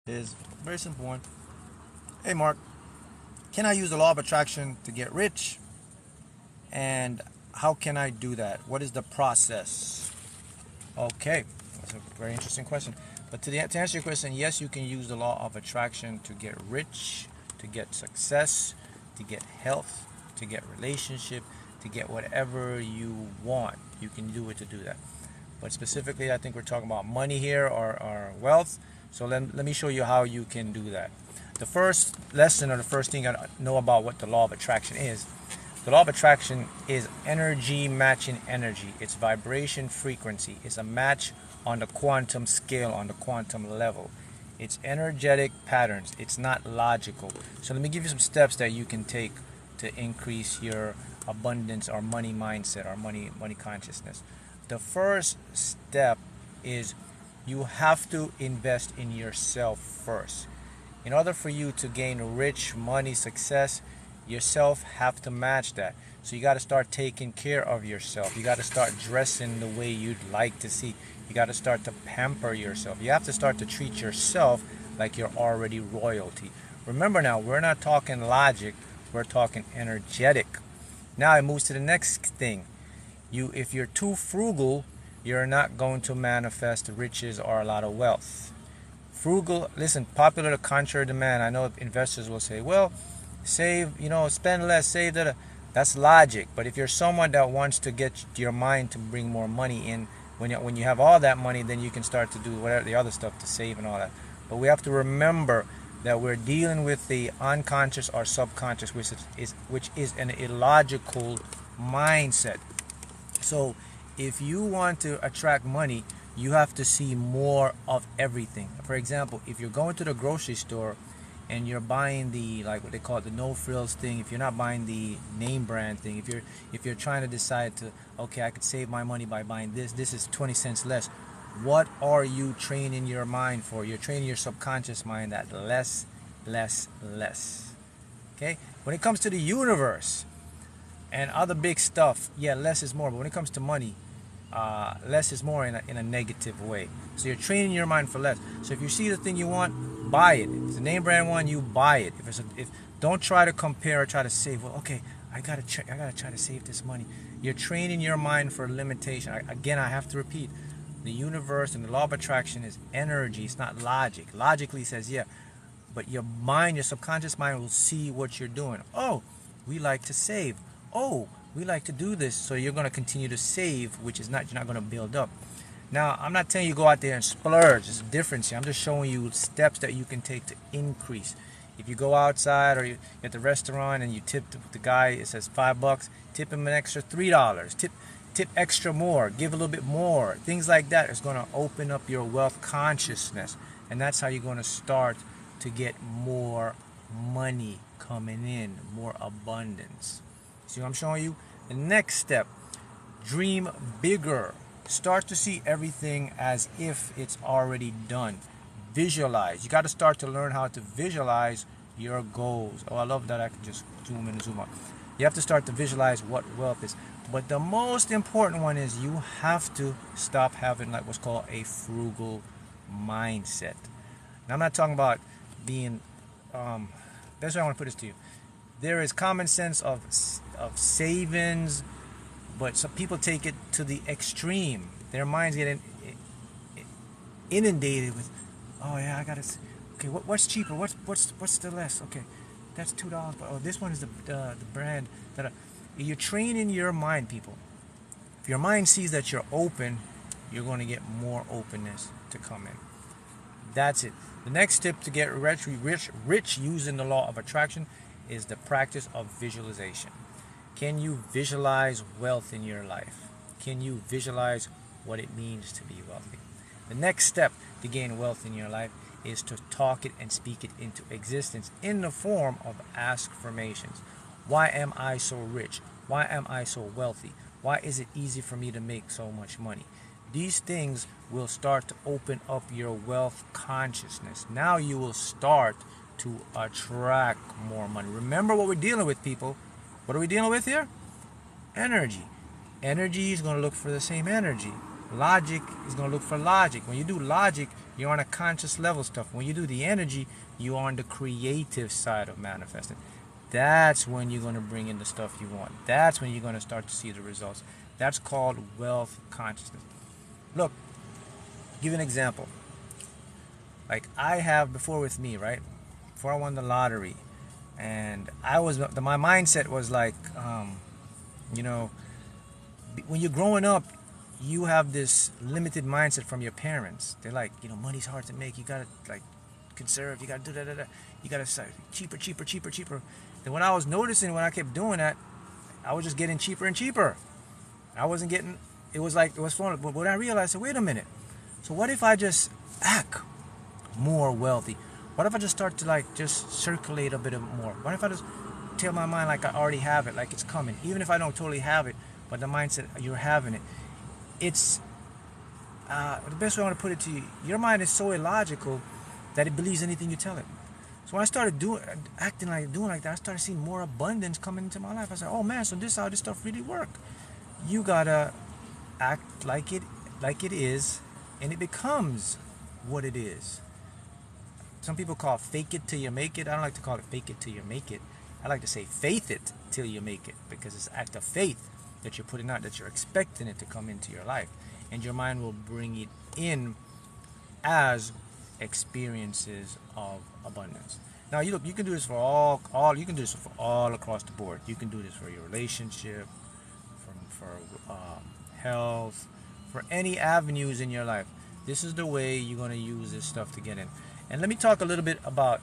Is very simple one. Hey Mark, can I use the law of attraction to get rich? And how can I do that? What is the process? Okay, that's a very interesting question. But to answer your question, yes, you can use the law of attraction to get rich, to get success, to get health, to get relationship, to get whatever you want. You can do it to do that. But specifically, I think we're talking about money here or wealth. So let me show you how you can do that. The first lesson or the first thing I know about what the law of attraction is. The law of attraction is energy matching energy. It's vibration frequency. It's a match on the quantum scale, on the quantum level. It's energetic patterns. It's not logical. So let me give you some steps that you can take to increase your abundance or money mindset or money consciousness. The first step is you have to invest in yourself first. In order for you to gain rich money success, yourself have to match that. So you got to start taking care of yourself. You got to start dressing the way you'd like to see. You got to start to pamper yourself. You have to start to treat yourself like you're already royalty. Remember now, we're not talking logic, we're talking energetic. Now it moves to the next thing. If you're too frugal, you're not going to manifest riches or a lot of wealth. Frugal, listen, popular to contrary demand. I know investors will say, well, save, spend less, save that. That's logic. But if you're someone that wants to get your mind to bring more money in, when you have all that money, then you can start to do whatever the other stuff to save and all that. But we have to remember that we're dealing with the unconscious or subconscious, which is an illogical mindset. So if you want to attract money, you have to see more of everything. For example, if you're going to the grocery store and you're buying the, like what they call it, the no frills thing, if you're not buying the name brand thing, if you're trying to decide to, okay, I could save my money by buying this is 20 cents less. What are you training your mind for? You're training your subconscious mind that less, less, less. Okay? When it comes to the universe and other big stuff, yeah, less is more. But when it comes to money, less is more in a negative way. So you're training your mind for less. So if you see the thing you want, buy it. If it's a name brand one, you buy it. If don't try to compare or try to save. Well, okay, I gotta try to save this money. You're training your mind for limitation. Again, I have to repeat. The universe and the law of attraction is energy. It's not logic. Logically says yeah, but your mind, your subconscious mind will see what you're doing. Oh, we like to save. Oh, we like to do this. So you're going to continue to save, which is not, you're not going to build up. Now, I'm not telling you go out there and splurge. There's a difference here. I'm just showing you steps that you can take to increase. If you go outside or you're at the restaurant and you tip the guy, it says $5, tip him an extra $3. Tip extra more. Give a little bit more. Things like that is going to open up your wealth consciousness. And that's how you're going to start to get more money coming in, more abundance. See what I'm showing you? The next step, dream bigger. Start to see everything as if it's already done. Visualize. You got to start to learn how to visualize your goals. Oh, I love that I can just zoom in and zoom out. You have to start to visualize what wealth is. But the most important one is you have to stop having like what's called a frugal mindset. Now, I'm not talking about being, that's why I want to put this to you. There is common sense of savings, but some people take it to the extreme. Their minds get inundated with, oh yeah, I gotta. Okay, what's cheaper? What's the less? Okay, that's $2. But oh, this one is the brand that. You're training your mind, people. If your mind sees that you're open, you're going to get more openness to come in. That's it. The next step to get rich using the law of attraction is the practice of visualization. Can you visualize wealth in your life? Can you visualize what it means to be wealthy? The next step to gain wealth in your life is to talk it and speak it into existence in the form of affirmations. Why am I so rich? Why am I so wealthy? Why is it easy for me to make so much money? These things will start to open up your wealth consciousness. Now you will start to attract more money. Remember what we're dealing with, people. What are we dealing with here? Energy. Energy is going to look for the same energy. Logic is going to look for logic. When you do logic, You're on a conscious level stuff. When you do the energy, you're on the creative side of manifesting. That's when you're going to bring in the stuff you want. That's when you're going to start to see the results. That's called wealth consciousness. Look, give you an example. Like I have before with me, right? Before I won the lottery, and my mindset was like, you know, when you're growing up, you have this limited mindset from your parents. They're like, you know, money's hard to make. You gotta like conserve. You gotta do that. You gotta say cheaper. Then when I was noticing, when I kept doing that, I was just getting cheaper and cheaper. I wasn't getting. It was fun. But when I realized, wait a minute. So what if I just act more wealthy? What if I just start to like just circulate a bit more? What if I just tell my mind like I already have it, like it's coming, even if I don't totally have it, but the mindset you're having it. It's the best way I want to put it to you. Your mind is so illogical that it believes anything you tell it. So when I started doing like that, I started seeing more abundance coming into my life. I said, oh man, so this is how this stuff really works. You gotta act like it is, and it becomes what it is. Some people call it fake it till you make it. I don't like to call it fake it till you make it. I like to say faith it till you make it, because it's an act of faith that you're putting out, that you're expecting it to come into your life, and your mind will bring it in as experiences of abundance. Now you can do this for all you can do this for all across the board. You can do this for your relationship, for health, for any avenues in your life. This is the way you're going to use this stuff to get in. And let me talk a little bit about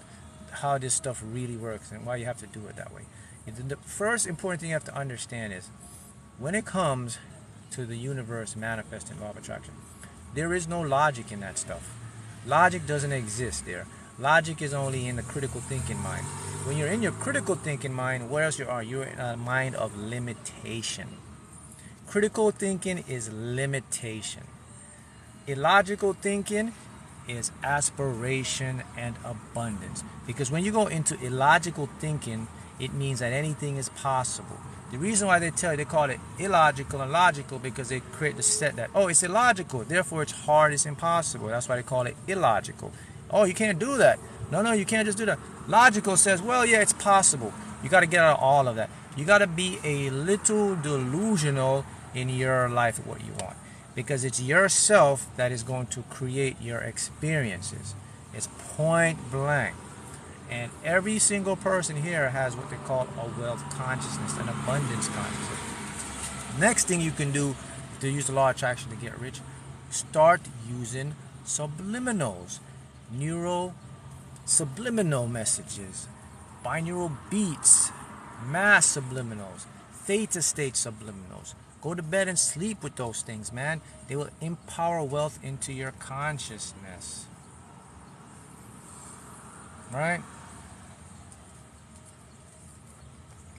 how this stuff really works and why you have to do it that way. The first important thing you have to understand is, when it comes to the universe manifesting law of attraction, there is no logic in that stuff. Logic doesn't exist there. Logic is only in the critical thinking mind. When you're in your critical thinking mind, where else you are? You're in a mind of limitation. Critical thinking is limitation. Illogical thinking is aspiration and abundance. Because when you go into illogical thinking, it means that anything is possible. The reason why they call it illogical and logical, because they create the set that, oh, it's illogical, therefore it's hard, it's impossible. That's why they call it illogical. Oh, you can't do that. No, you can't just do that. Logical says, well, yeah, it's possible. You got to get out of all of that. You got to be a little delusional in your life what you want, because it's yourself that is going to create your experiences. It's point blank. And every single person here has what they call a wealth consciousness, an abundance consciousness. Next thing you can do to use the law of attraction to get rich, start using subliminals, subliminal messages, binaural beats, mass subliminals, theta state subliminals. Go to bed and sleep with those things, man. They will empower wealth into your consciousness. Right?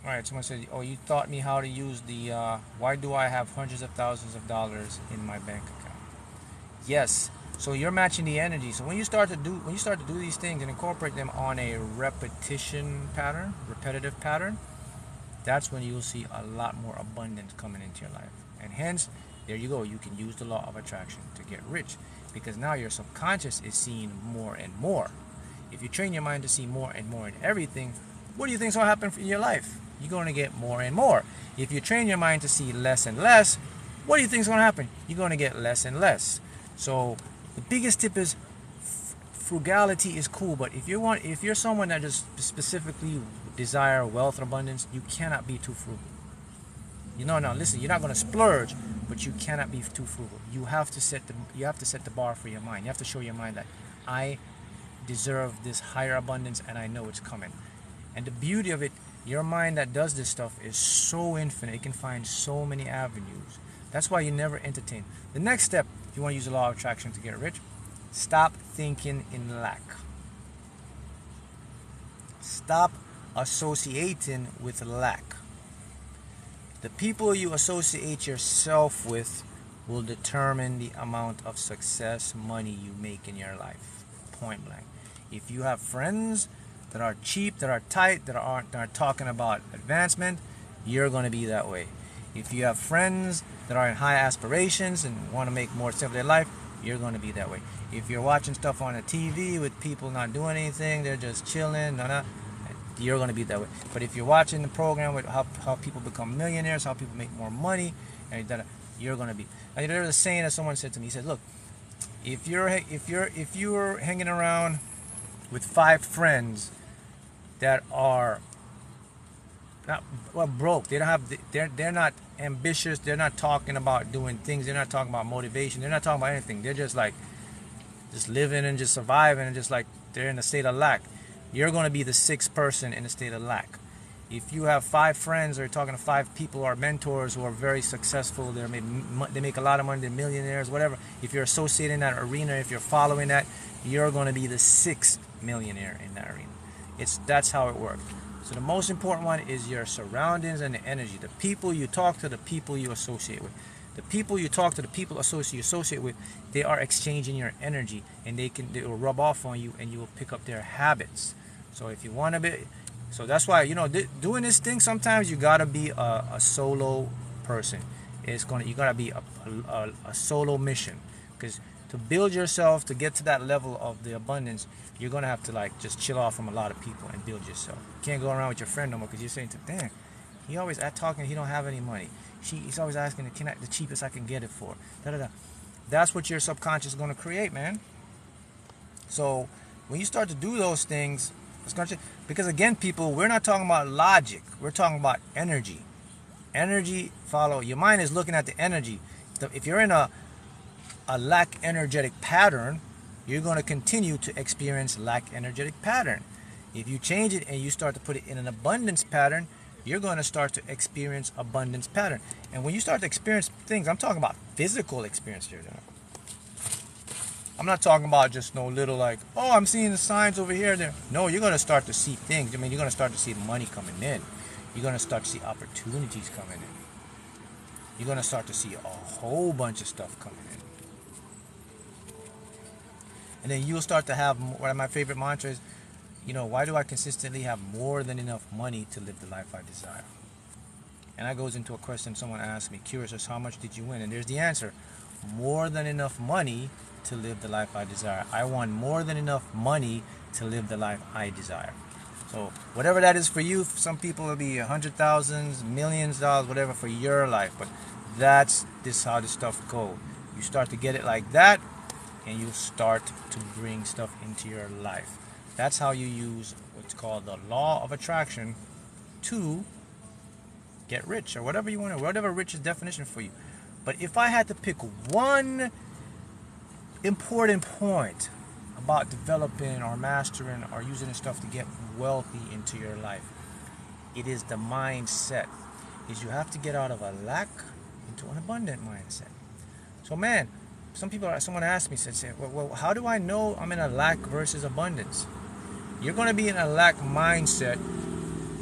Alright, someone said, oh, you taught me how to use the, why do I have hundreds of thousands of dollars in my bank account? Yes, so you're matching the energy. So when you start to do these things and incorporate them on a repetitive pattern, that's when you'll see a lot more abundance coming into your life. And hence, there you go, you can use the law of attraction to get rich, because now your subconscious is seeing more and more. If you train your mind to see more and more in everything, what do you think is going to happen in your life? You're going to get more and more. If you train your mind to see less and less, what do you think is going to happen? You're going to get less and less. So the biggest tip is frugality is cool, but if you're someone that just specifically desire wealth and abundance, you cannot be too frugal. No, listen, you're not going to splurge, but you cannot be too frugal. You have to set the bar for your mind. You have to show your mind that I deserve this higher abundance and I know it's coming. And the beauty of it, your mind that does this stuff is so infinite. It can find so many avenues. That's why you never entertain. The next step, if you want to use the law of attraction to get rich, stop thinking in lack. Stop associating with lack. The people you associate yourself with will determine the amount of success, money you make in your life. Point blank. If you have friends that are cheap, that are tight, that are talking about advancement, you're going to be that way. If you have friends that are in high aspirations and want to make more stuff of their life, you're going to be that way. If you're watching stuff on the TV with people not doing anything, they're just chilling, you're going to be that way. But if you're watching the program with how people become millionaires, how people make more money, and you're going to be. And there's a saying that someone said to me. He said, "Look, if you're hanging around with 5 friends that are not broke, they don't have, they're not ambitious, they're not talking about doing things, they're not talking about motivation, they're not talking about anything. They're just like just living and just surviving and just like they're in a state of lack. You're going to be the 6th person in a state of lack. If you have 5 friends or you're talking to 5 people or mentors who are very successful, they make a lot of money, they're millionaires, whatever. If you're associated in that arena, if you're following that, you're going to be the 6th millionaire in that arena. That's how it works. So the most important one is your surroundings and the energy. The people you talk to, the people you associate with. The people you talk to, the people you associate with, they are exchanging your energy, and they will rub off on you, and you will pick up their habits. So if you want to be, so that's why, doing this thing, sometimes you gotta be a solo person. You gotta be a solo mission, because to build yourself, to get to that level of the abundance, you're gonna have to like just chill off from a lot of people and build yourself. You can't go around with your friend no more, because you're saying to damn, he always talking, he don't have any money. He's always asking, the cheapest I can get it for. That's what your subconscious is gonna create, man. So when you start to do those things, it's gonna change. Because again, people, we're not talking about logic. We're talking about energy. Energy follow. Your mind is looking at the energy. If you're in a lack energetic pattern, you're going to continue to experience lack energetic pattern. If you change it and you start to put it in an abundance pattern, you're going to start to experience abundance pattern. And when you start to experience things, I'm talking about physical experience here. I'm not talking about just no little like, oh, I'm seeing the signs over here, there. No, you're going to start to see things. You're going to start to see money coming in. You're going to start to see opportunities coming in. You're going to start to see a whole bunch of stuff coming in. And then you'll start to have, one of my favorite mantras, why do I consistently have more than enough money to live the life I desire? And that goes into a question someone asked me, curious as how much did you win? And there's the answer, more than enough money to live the life I desire. I want more than enough money to live the life I desire. So whatever that is for you, some people will be $100,000, millions of dollars, whatever for your life. But that's how this stuff goes. You start to get it like that, and you start to bring stuff into your life. That's how you use what's called the law of attraction to get rich, or whatever you want, whatever rich is definition for you. But if I had to pick one important point about developing or mastering or using this stuff to get wealthy into your life, it is the mindset. Is you have to get out of a lack into an abundant mindset. So man, someone asked me, said, well, how do I know I'm in a lack versus abundance? You're going to be in a lack mindset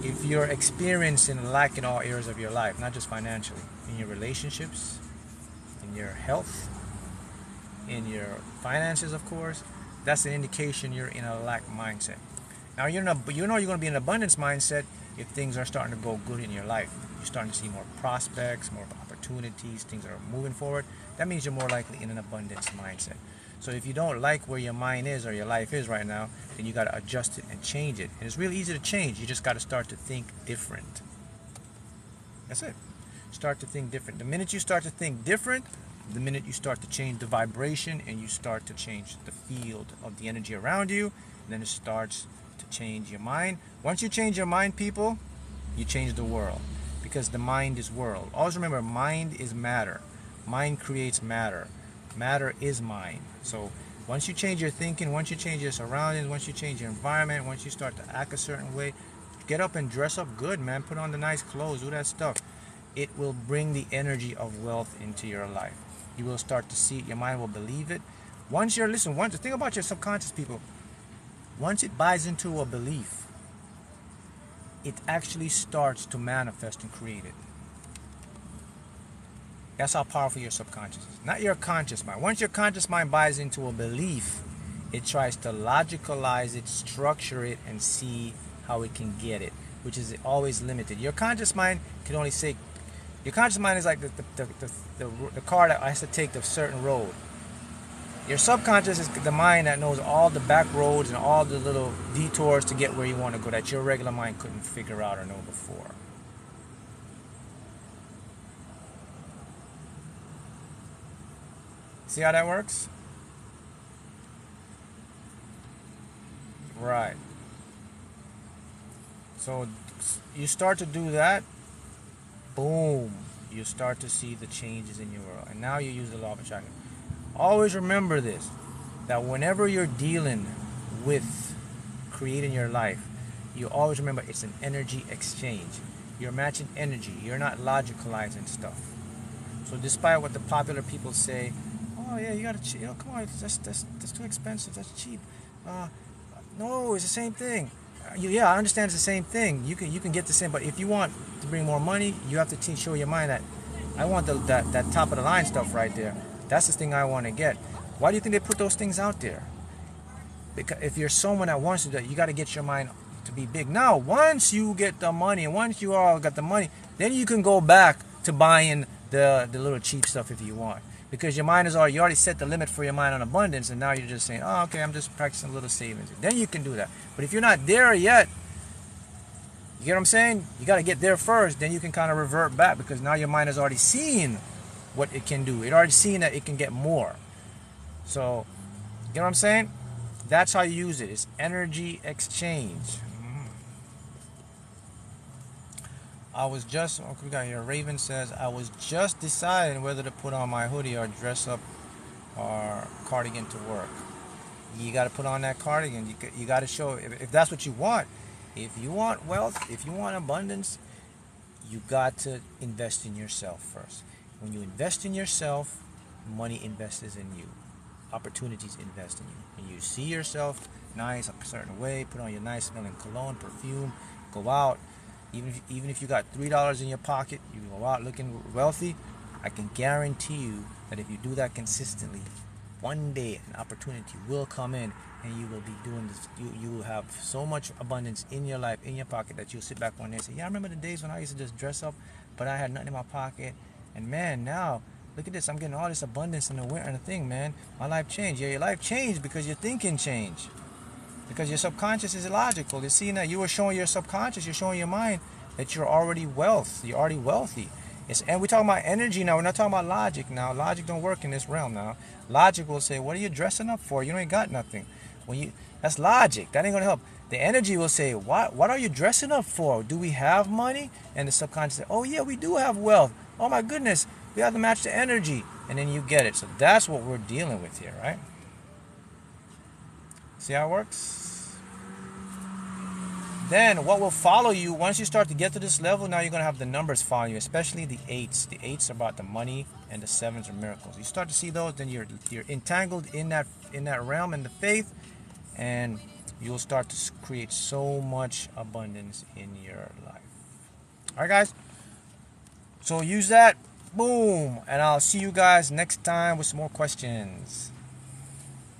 if you're experiencing lack in all areas of your life, not just financially, in your relationships, in your health, in your finances, of course. That's an indication you're in a lack mindset. Now you're going to be in an abundance mindset if things are starting to go good in your life. You're starting to see more prospects, more opportunities, things are moving forward. That means you're more likely in an abundance mindset. So if you don't like where your mind is or your life is right now, then you got to adjust it and change it. And it's really easy to change. You just got to start to think different. That's it. Start to think different. The minute you start to think different, the minute you start to change the vibration and you start to change the field of the energy around you, then it starts to change your mind. Once you change your mind, people, you change the world, because the mind is world. Always remember, mind is matter. Mind creates matter. Matter is mind. So once you change your thinking, once you change your surroundings, once you change your environment, once you start to act a certain way, get up and dress up good, man. Put on the nice clothes, do that stuff. It will bring the energy of wealth into your life. You will start to see it. Your mind will believe it. Once think about your subconscious, people. Once it buys into a belief, it actually starts to manifest and create it. That's how powerful your subconscious is. Not your conscious mind. Once your conscious mind buys into a belief, it tries to logicalize it, structure it, and see how it can get it, which is always limited. Your conscious mind can only say, your conscious mind is like the car that has to take the certain road. Your subconscious is the mind that knows all the back roads and all the little detours to get where you want to go that your regular mind couldn't figure out or know before. See how that works? Right. So you start to do that, boom, you start to see the changes in your world. And now you use the law of attraction. Always remember this, that whenever you're dealing with creating your life, you always remember it's an energy exchange. You're matching energy. You're not logicalizing stuff. So despite what the popular people say, oh yeah, you gotta, come on, that's too expensive, that's cheap. No, it's the same thing. Yeah, I understand it's the same thing. You can get the same, but if you want to bring more money, you have to show your mind that I want that top of the line stuff right there. That's the thing I want to get. Why do you think they put those things out there? Because if you're someone that wants to do that, you got to get your mind to be big. Now, once you get the money, and once you all got the money, then you can go back to buying the little cheap stuff if you want. Because your mind is already, you already set the limit for your mind on abundance, and now you're just saying, oh, okay, I'm just practicing a little savings. Then you can do that. But if you're not there yet, you get what I'm saying? You got to get there first, then you can kind of revert back, because now your mind has already seen what it can do. It already seen that it can get more. So, you know what I'm saying? That's how you use it. It's energy exchange. I was just, what we got here? Raven says, I was just deciding whether to put on my hoodie or dress up or cardigan to work. You got to put on that cardigan. You got to show, if that's what you want. If you want wealth, if you want abundance, you got to invest in yourself first. When you invest in yourself, money invests in you. Opportunities invest in you. When you see yourself nice a certain way, put on your nice smelling cologne, perfume, go out. Even if you got $3 in your pocket, you go out looking wealthy, I can guarantee you that if you do that consistently, one day an opportunity will come in and you will be doing this. You will have so much abundance in your life, in your pocket, that you'll sit back one day and say, yeah, I remember the days when I used to just dress up, but I had nothing in my pocket. And man, now, look at this. I'm getting all this abundance in the winter and the thing, man. My life changed. Yeah, your life changed because your thinking changed. Because your subconscious is illogical. You're seeing that you were showing your subconscious, you're showing your mind that you're already you're already wealthy. And we're talking about energy now. We're not talking about logic now. Logic don't work in this realm now. Logic will say, what are you dressing up for? You ain't got nothing. That's logic. That ain't gonna help. The energy will say, what are you dressing up for? Do we have money? And the subconscious say, oh yeah, we do have wealth. Oh my goodness, we have to match the energy. And then you get it. So that's what we're dealing with here, right? See how it works? Then what will follow you, once you start to get to this level, now you're going to have the numbers follow you, especially the 8s. The 8s are about the money, and the 7s are miracles. You start to see those, then you're entangled in that realm, in the faith, and you'll start to create so much abundance in your life. All right, guys? So use that. Boom. And I'll see you guys next time with some more questions.